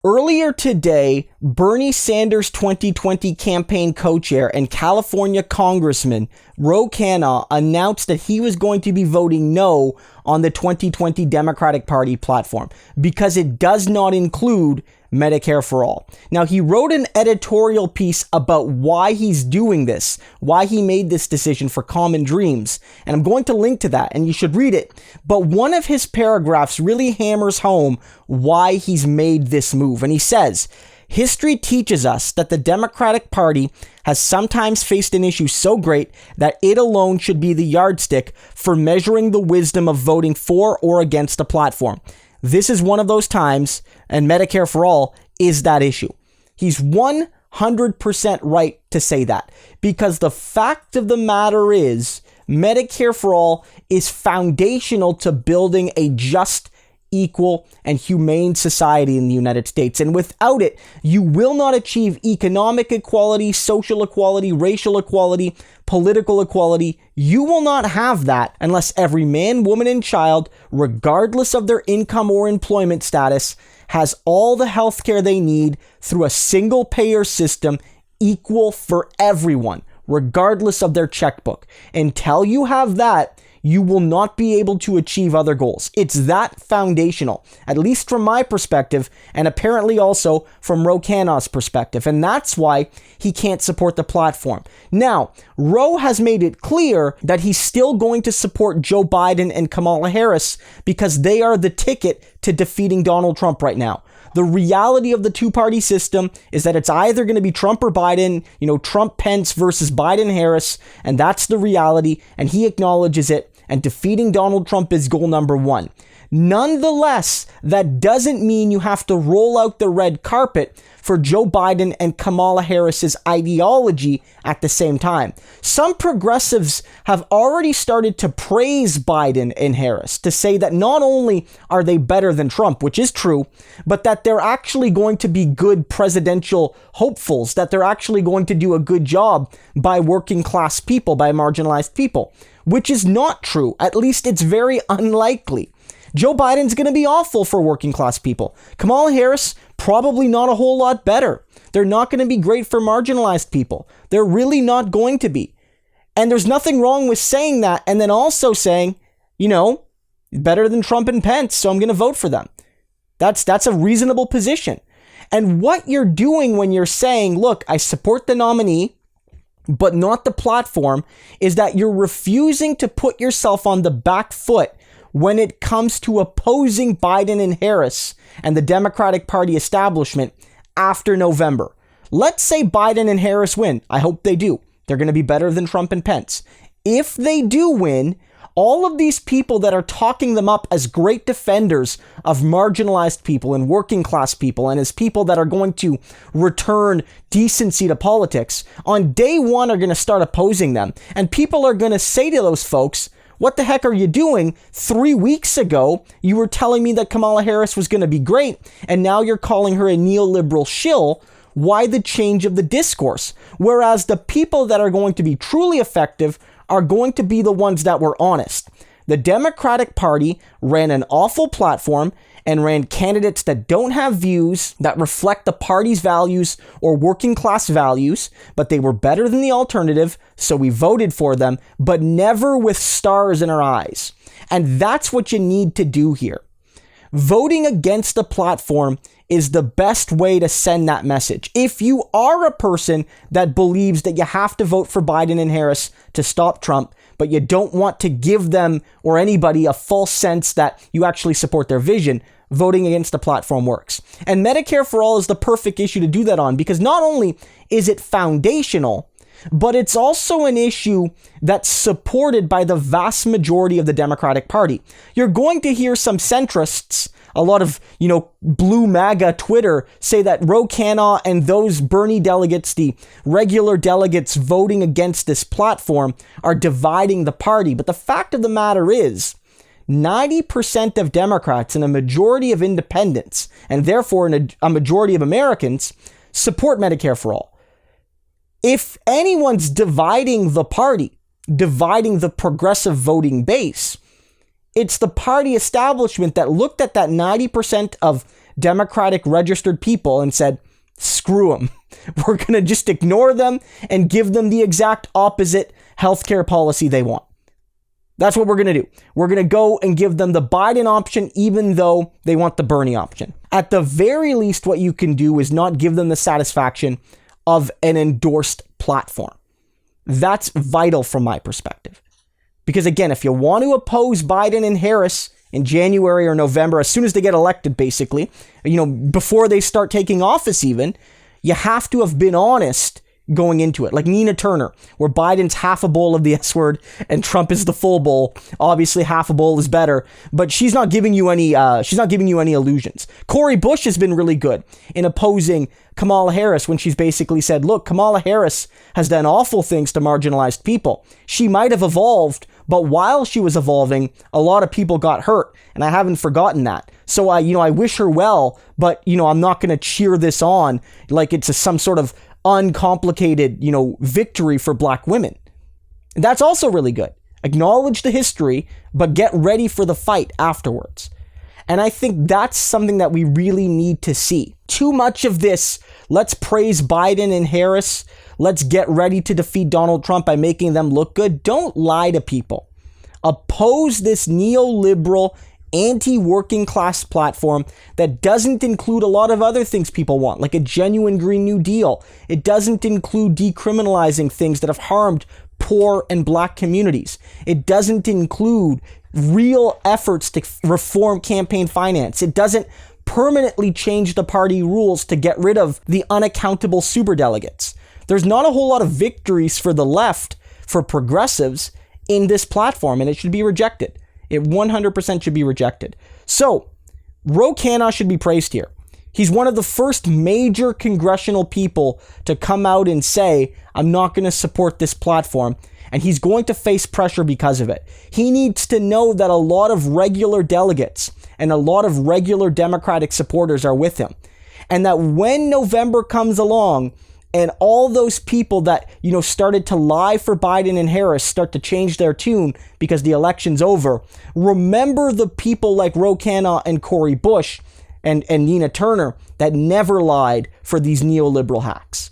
Earlier today, Bernie Sanders' 2020 campaign co-chair and California Congressman Ro Khanna announced that he was going to be voting no on the 2020 Democratic Party platform because it does not include Medicare for All. Now, he wrote an editorial piece about why he's doing this, why he made this decision for Common Dreams, and I'm going to link to that, and you should read it. But one of his paragraphs really hammers home why he's made this move, and he says, "History teaches us that the Democratic Party has sometimes faced an issue so great that it alone should be the yardstick for measuring the wisdom of voting for or against a platform. This is one of those times, and Medicare for All is that issue." He's 100% right to say that, because the fact of the matter is, Medicare for All is foundational to building a just, equal, and humane society in the United States. And without it, you will not achieve economic equality, social equality, racial equality, political equality. You will not have that unless every man, woman, and child, regardless of their income or employment status, has all the health care they need through a single payer system equal for everyone, regardless of their checkbook. Until you have that, you will not be able to achieve other goals. It's that foundational, at least from my perspective, and apparently also from Ro Khanna's perspective, and that's why he can't support the platform. Now, Ro has made it clear that he's still going to support Joe Biden and Kamala Harris because they are the ticket to defeating Donald Trump right now. The reality of the two-party system is that it's either going to be Trump or Biden, Trump-Pence versus Biden-Harris, and that's the reality, and he acknowledges it, and defeating Donald Trump is goal number one. Nonetheless, that doesn't mean you have to roll out the red carpet for Joe Biden and Kamala Harris's ideology at the same time. Some progressives have already started to praise Biden and Harris, to say that not only are they better than Trump, which is true, but that they're actually going to be good presidential hopefuls, that they're actually going to do a good job by working class people, by marginalized people, which is not true. At least it's very unlikely. Joe Biden's going to be awful for working class people. Kamala Harris, probably not a whole lot better. They're not going to be great for marginalized people. They're really not going to be. And there's nothing wrong with saying that and then also saying, better than Trump and Pence, so I'm going to vote for them. That's a reasonable position. And what you're doing when you're saying, look, I support the nominee, but not the platform, is that you're refusing to put yourself on the back foot when it comes to opposing Biden and Harris and the Democratic Party establishment after November. Let's say Biden and Harris win. I hope they do. They're going to be better than Trump and Pence. If they do win, all of these people that are talking them up as great defenders of marginalized people and working class people and as people that are going to return decency to politics, on day one are going to start opposing them. And people are going to say to those folks, what the heck are you doing? 3 weeks ago, you were telling me that Kamala Harris was going to be great, and now you're calling her a neoliberal shill. Why the change of the discourse? Whereas the people that are going to be truly effective are going to be the ones that were honest. The Democratic Party ran an awful platform and ran candidates that don't have views that reflect the party's values or working class values, but they were better than the alternative, so we voted for them, but never with stars in our eyes. And that's what you need to do here. Voting against the platform is the best way to send that message. If you are a person that believes that you have to vote for Biden and Harris to stop Trump, but you don't want to give them or anybody a false sense that you actually support their vision, voting against the platform works. And Medicare for All is the perfect issue to do that on, because not only is it foundational, but it's also an issue that's supported by the vast majority of the Democratic Party. You're going to hear some centrists, a lot of, blue MAGA Twitter, say that Ro Khanna and those Bernie delegates, the regular delegates voting against this platform, are dividing the party. But the fact of the matter is, 90% of Democrats and a majority of independents, and therefore a majority of Americans, support Medicare for All. If anyone's dividing the party, dividing the progressive voting base, it's the party establishment that looked at that 90% of Democratic registered people and said, screw them. We're going to just ignore them and give them the exact opposite healthcare policy they want. That's what we're going to do. We're going to go and give them the Biden option, even though they want the Bernie option. At the very least, what you can do is not give them the satisfaction of an endorsed platform. That's vital from my perspective. Because again, if you want to oppose Biden and Harris in January or November, as soon as they get elected, basically, before they start taking office even, you have to have been honest going into it. Like Nina Turner, where Biden's half a bowl of the S word and Trump is the full bowl. Obviously, half a bowl is better, but she's not giving you any illusions. Cori Bush has been really good in opposing Kamala Harris when she's basically said, look, Kamala Harris has done awful things to marginalized people. She might have evolved, but while she was evolving, a lot of people got hurt, and I haven't forgotten that. So I wish her well, but I'm not going to cheer this on like it's some sort of uncomplicated, victory for black women. And that's also really good. Acknowledge the history, but get ready for the fight afterwards. And I think that's something that we really need to see. Too much of this, let's praise Biden and Harris, let's get ready to defeat Donald Trump by making them look good. Don't lie to people. Oppose this neoliberal, anti-working class platform that doesn't include a lot of other things people want, like a genuine Green New Deal. It doesn't include decriminalizing things that have harmed poor and black communities. It doesn't include real efforts to reform campaign finance. It doesn't permanently change the party rules to get rid of the unaccountable superdelegates. There's not a whole lot of victories for the left, for progressives, in this platform, and it should be rejected. It 100% should be rejected. So, Ro Khanna should be praised here. He's one of the first major congressional people to come out and say, I'm not going to support this platform, and he's going to face pressure because of it. He needs to know that a lot of regular delegates and a lot of regular Democratic supporters are with him, and that when November comes along, and all those people that, started to lie for Biden and Harris start to change their tune because the election's over, remember the people like Ro Khanna and Cori Bush and Nina Turner that never lied for these neoliberal hacks.